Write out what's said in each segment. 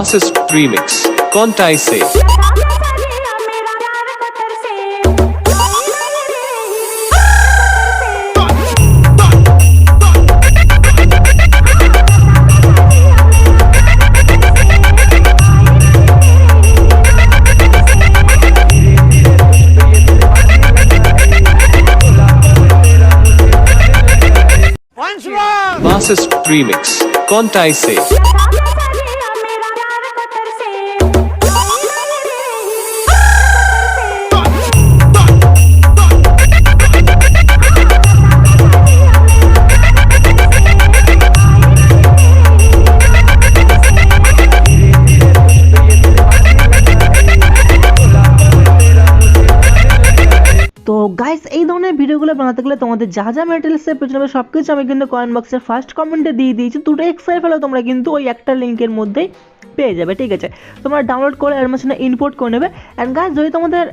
Bassist Remix Kontai Se Bassist Remix Kontai Se তো guys এই ধরনের ভিডিওগুলো বানাতে গেলে তোমাদের যা যা ম্যাটেরিয়ালসের প্রয়োজন হবে সব কিছু আমি কিন্তু কমেন্ট বক্সে ফার্স্ট কমেন্টে দিয়ে দিয়েছি। দুটো এক্সেল ফাইলও তোমরা কিন্তু ওই একটা লিঙ্কের মধ্যেই পেয়ে যাবে, ঠিক আছে। তোমরা ডাউনলোড করে অ্যাডমিশনে ইম্পোর্ট করে নেবে। অ্যান্ড গাইস যদি তোমাদের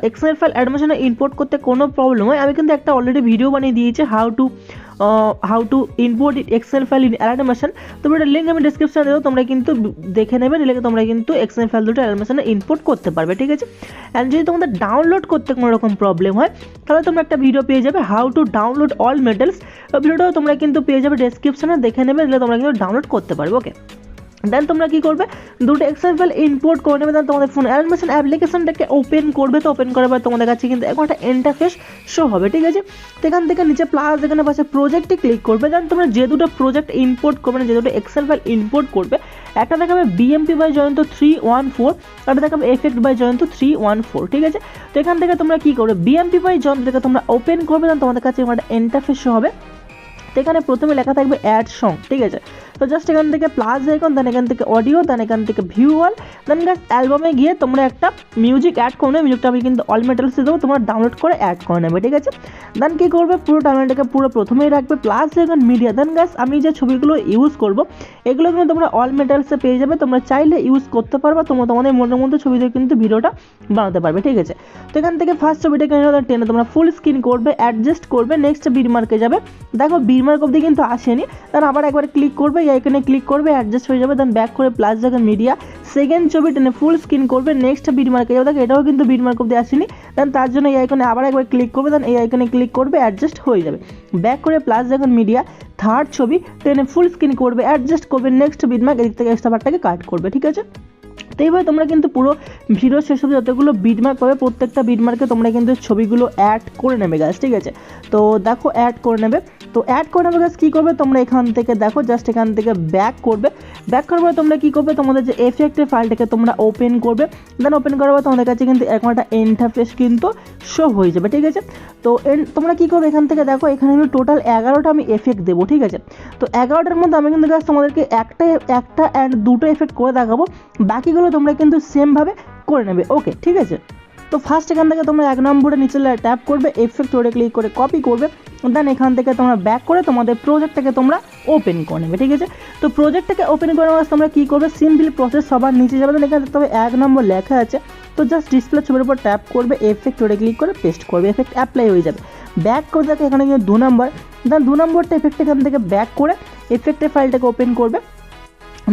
এক্সেল ফাইল অ্যাডমিশনে ইম্পোর্ট করতে কোনো প্রবলেম হয়, আমি কিন্তু একটা অলরেডি ভিডিও বানিয়ে দিয়েছি how to import excel file in Alight Motion. তোমরা একটা লিঙ্ক আমি ডিসক্রিপশনে দেবো, তোমরা কিন্তু দেখে নেবে, দিলে তোমরা কিন্তু এক্সেল ফাইল দুটো অ্যালাইট মোশনে ইম্পোর্ট করতে পারবে, ঠিক আছে। অ্যান্ড যদি তোমাদের ডাউনলোড করতে কোনো রকম প্রবলেম হয়, তাহলে তোমরা একটা ভিডিও পেয়ে যাবে how to download all materials. ভিডিওটাও তোমরা কিন্তু পেয়ে যাবে ডেসক্রিপশনে, দেখে নেবে, দিলে তোমরা কিন্তু ডাউনলোড করতে পারবে। ওকে, দেন তোমরা কি করবে, দুটো এক্সেল ফাইল ইম্পোর্ট করে নেবে। দেন তোমাদের ফোন অ্যালাইট মোশন অ্যাপ্লিকেশনটাকে ওপেন করবে। তো ওপেন করার পর তোমাদের কাছে কিন্তু এখন একটা ইন্টারফেস শো হবে, ঠিক আছে। তো এখান থেকে নিচে প্লাস এখানে পাশে প্রজেক্টে ক্লিক করবে। দেন তোমরা যে দুটো প্রজেক্ট ইম্পোর্ট করবে, যে দুটো এক্সেল ফাইল ইম্পোর্ট করবে, একটা দেখাবে বিএমপি বাই জয়ন্ত 314, একটা দেখাবে এফেক্ট বাই জয়ন্ত 314, ঠিক আছে। তো এখান থেকে তোমরা কি করবে, বিএমপি বাই জয়ন্তকে তোমরা ওপেন করবে। দেন তোমাদের কাছে একটা ইন্টারফেস শো হবে। তো এখানে প্রথমে লেখা থাকবে অ্যাড সং, ঠিক আছে। তো জাস্ট এখান থেকে প্লাস আইকন, দেন এখান থেকে অডিও, দেন এখান থেকে ভিউ অল, দেন গাইস অ্যালবামে গিয়ে তোমরা একটা মিউজিক অ্যাড করে নেবে। মিউজিকটা আমি কিন্তু অল মেটালসে দেবো, তোমরা ডাউনলোড করে অ্যাড করে নেবে, ঠিক আছে। দেন কী করবে, পুরো টাইমলাইনটাকে পুরো প্রথমেই রাখবে, প্লাস আইকন মিডিয়া। দেন গাইস আমি যে ছবিগুলো ইউজ করবো এগুলো কিন্তু তোমরা অল মেটালসে পেয়ে যাবে, তোমরা চাইলে ইউজ করতে পারবে, তোমরা তোমাদের মনের মধ্যে ছবি দিয়ে কিন্তু ভিডিওটা বানাতে পারবে, ঠিক আছে। তো এখান থেকে ফার্স্ট ছবিটাকে টেনে তোমরা ফুল স্ক্রিন করবে, অ্যাডজাস্ট করবে, নেক্সট বিটমার্কে যাবে। দেখো বিটমার্ক অবধি কিন্তু আসেনি, দেন আবার একবার ক্লিক করবে, এখানে ক্লিক করবে, অ্যাডজাস্ট হয়ে যাবে। দেন ব্যাক করে প্লাস জায়গা মিডিয়া, সেকেন্ড ছবি টেনে ফুল স্ক্রিন করবে, নেক্সট বিটমার্কে যাবে। দেখো এটাও কিন্তু বিটমার্ক অবধি আসেনি, দেন তার জন্য এই আইকনে আবার একবার ক্লিক করবে, দেন এই আইকনে ক্লিক করবে, অ্যাডজাস্ট হয়ে যাবে। ব্যাক করে প্লাস জায়গা মিডিয়া, থার্ড ছবি টেনে ফুল স্ক্রিন করবে, অ্যাডজাস্ট করবে, নেক্সট বিটমার্ক এদিক থেকে এক্সট্রা পার্টটাকে কাট করবে, ঠিক আছে। তো এইভাবে তোমরা কিন্তু পুরো ভিডিও শেষ অবধি যতগুলো বিটমার্ক পাবে প্রত্যেকটা বিটমার্কে তোমরা কিন্তু ছবিগুলো অ্যাড করে নেবে গাছ, ঠিক আছে। তো দেখো অ্যাড করে নেবে। তো অ্যাড করে নেবে গাছ কী করবে, তোমরা এখান থেকে দেখো জাস্ট এখান থেকে ব্যাক করবে। ব্যাক করার পরে তোমরা কী করবে, তোমাদের যে এফেক্টের ফাইলটাকে তোমরা ওপেন করবে। দেন ওপেন করার পর তোমাদের কাছে কিন্তু এখন একটা ইন্টারফেস কিন্তু শো হয়ে যাবে, ঠিক আছে। তো তোমরা কী করবে, এখান থেকে দেখো এখানে কিন্তু টোটাল 11টা আমি এফেক্ট দেবো, ঠিক আছে। তো 11টার মধ্যে আমি কিন্তু গাছ তোমাদেরকে একটা অ্যান্ড দুটো এফেক্ট করে দেখাবো, বাকিগুলো তোমরা কিন্তু সেমভাবে করে নেবে, ওকে, ঠিক আছে। তো ফার্স্ট এখান থেকে তোমরা 1 নম্বরে নিচে ট্যাপ করবে, এফেক্ট ওরে ক্লিক করে কপি করবে। দেন এখান থেকে তোমরা ব্যাক করে তোমাদের প্রজেক্টটাকে তোমরা ওপেন করে নেবে, ঠিক আছে। তো প্রজেক্টটাকে ওপেন করে নেওয়ার তোমরা কী করবে, সিম্পলি প্রসেস সবার নিচে যাবে। দেন এখানে তবে 1 নম্বর লেখা আছে, তো জাস্ট ডিসপ্লে ছবির উপর ট্যাপ করবে, এফেক্ট ওরে ক্লিক করে পেস্ট করবে, এফেক্ট অ্যাপ্লাই হয়ে যাবে। ব্যাক করে দেখো এখানে কিন্তু 2 নম্বর, দেন 2 নম্বরটা এফেক্ট এখান থেকে ব্যাক করে এফেক্টের ফাইলটাকে ওপেন করবে।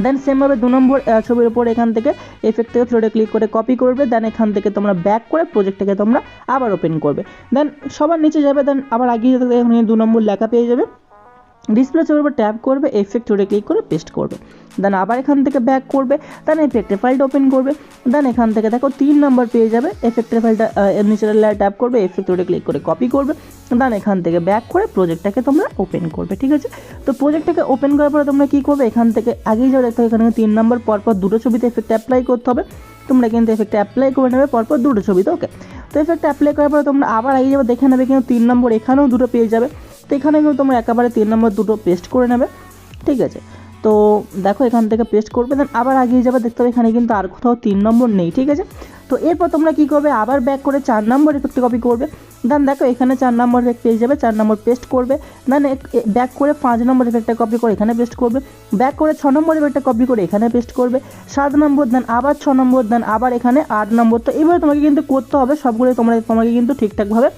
দেন সেমভাবে 2 নম্বর ছবির উপর এখান থেকে এফেক্ট থেকে থ্রেডে ক্লিক করে কপি করবে। দেন এখান থেকে তোমরা ব্যাক করে প্রজেক্টটাকে তোমরা আবার ওপেন করবে। দেন সবার নিচে যাবে, দেন আবার আগিয়ে যেতে এখানে 2 নম্বর লেখা পেয়ে যাবে, ডিসপ্লে ছবির উপর ট্যাপ করবে, এফেক্ট থ্রেডে ক্লিক করে পেস্ট করবে। দেন আবার এখান থেকে ব্যাক করবে, দেন এফেক্টের ফাইলটা ওপেন করবে। দেন এখান থেকে দেখো 3 নম্বর পেয়ে যাবে, এফেক্টের ফাইলটা নিচের লেয়ার ট্যাপ করবে, এফেক্ট থ্রেডে ক্লিক করে কপি করবে। দেন এখান থেকে ব্যাক করে প্রজেক্টটাকে তোমরা ওপেন করবে, ঠিক আছে। তো প্রজেক্টটাকে ওপেন করার পরে তোমরা কী করবে, এখান থেকে আগেই যাও দেখতে এখানে 3 নম্বর পরপর দুটো ছবিতে এফেক্ট অ্যাপ্লাই করতে হবে, তোমরা কিন্তু এফেক্ট অ্যাপ্লাই করে নেবে পরপর দুটো ছবিতে, ওকে। তো এফেক্ট অ্যাপ্লাই করার পরে তোমরা আবার আগিয়ে যাবে, দেখে নেবে কিন্তু 3 নম্বর এখানেও দুটো পেয়ে যাবে। তো এখানে কিন্তু তোমরা একেবারে 3 নম্বর দুটো পেস্ট করে নেবে, ঠিক আছে। তো দেখো এখান থেকে পেস্ট করবে, দেন আবার এগিয়ে যাবে, দেখতে হবে এখানে কিন্তু আর কোথাও 3 নম্বর নেই, ঠিক আছে। তো এরপর তোমরা কী করবে, আবার ব্যাক করে 4 নম্বর এফেক্টে কপি করবে। দেন দেখো এখানে 4 নম্বর এফেক্ট পেয়ে যাবে, 4 নম্বর পেস্ট করবে। দেন ব্যাক করে 5 নম্বর এফেক্টটা কপি করে এখানে পেস্ট করবে। ব্যাক করে 6 নম্বর এফেক্টটা কপি করে এখানে পেস্ট করবে। 7 নম্বর, দেন আবার 6 নম্বর, দেন আবার এখানে 8 নম্বর। তো এইভাবে তোমাকে কিন্তু করতে হবে সবগুলো, তোমাকে কিন্তু ঠিকঠাকভাবে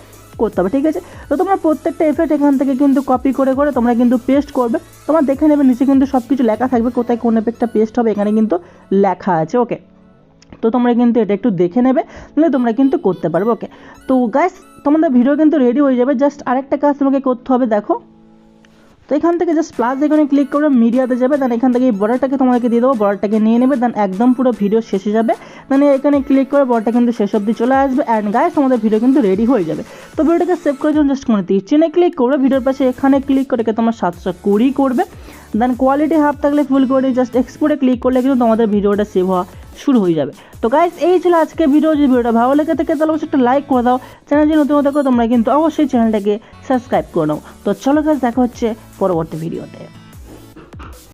করতে হবে, ঠিক আছে। তো তোমরা প্রত্যেকটা এফেক্ট এখান থেকে কিন্তু কপি করে করে তোমরা কিন্তু পেস্ট করবে। তোমরা দেখে নেবে নিচে কিন্তু সব কিছু লেখা থাকবে, কোথায় কোন এফেক্টটা পেস্ট হবে এখানে কিন্তু লেখা আছে, ওকে। তো তোমরা কিন্তু এটা একটু দেখে নেবে, তাহলে তোমরা কিন্তু করতে পারবে, ওকে। তো গাইস তোমাদের ভিডিও কিন্তু রেডি হয়ে যাবে, জাস্ট আরেকটা কাজ তোমাকে করতে হবে, দেখো। তো এখান থেকে জাস্ট প্লাস এখানে ক্লিক করে মিডিয়াতে যাবে, দেন এখান থেকে এই বর্ডারটাকে তোমাকে দিয়ে দেবো, বর্ডারটাকে নিয়ে নেবে, দেন একদম পুরো ভিডিও শেষে যাবে, দেন এখানে ক্লিক করে বর্ডারটা কিন্তু শেষ অবধি চলে আসবে। অ্যান্ড গাইস আমাদের ভিডিও কিন্তু রেডি হয়ে যাবে। তো ভিডিওটাকে সেভ করার জন্য জাস্ট কোনো তীর চিহ্নে ক্লিক করবে, ভিডিওর পাশে এখানে ক্লিক করে তোমার 720 করবে, দেন কোয়ালিটি হাফ থাকলে ফুল করে জাস্ট এক্সপোর্টে ক্লিক করলে কিন্তু তোমাদের ভিডিওটা সেভ হওয়া শুরু হয়ে যাবে। তো গাইস এই ছিল আজকে ভিডিও, যদি ভিডিওটা ভালো লেগে থাকে তাহলে অবশ্যই একটা লাইক করে দাও, চ্যানেল যদি নতুন হতে তোমরা কিন্তু অবশ্যই চ্যানেলটাকে সাবস্ক্রাইব করে নাও। তো চলো গাইস দেখা হচ্ছে পরবর্তী ভিডিওতে।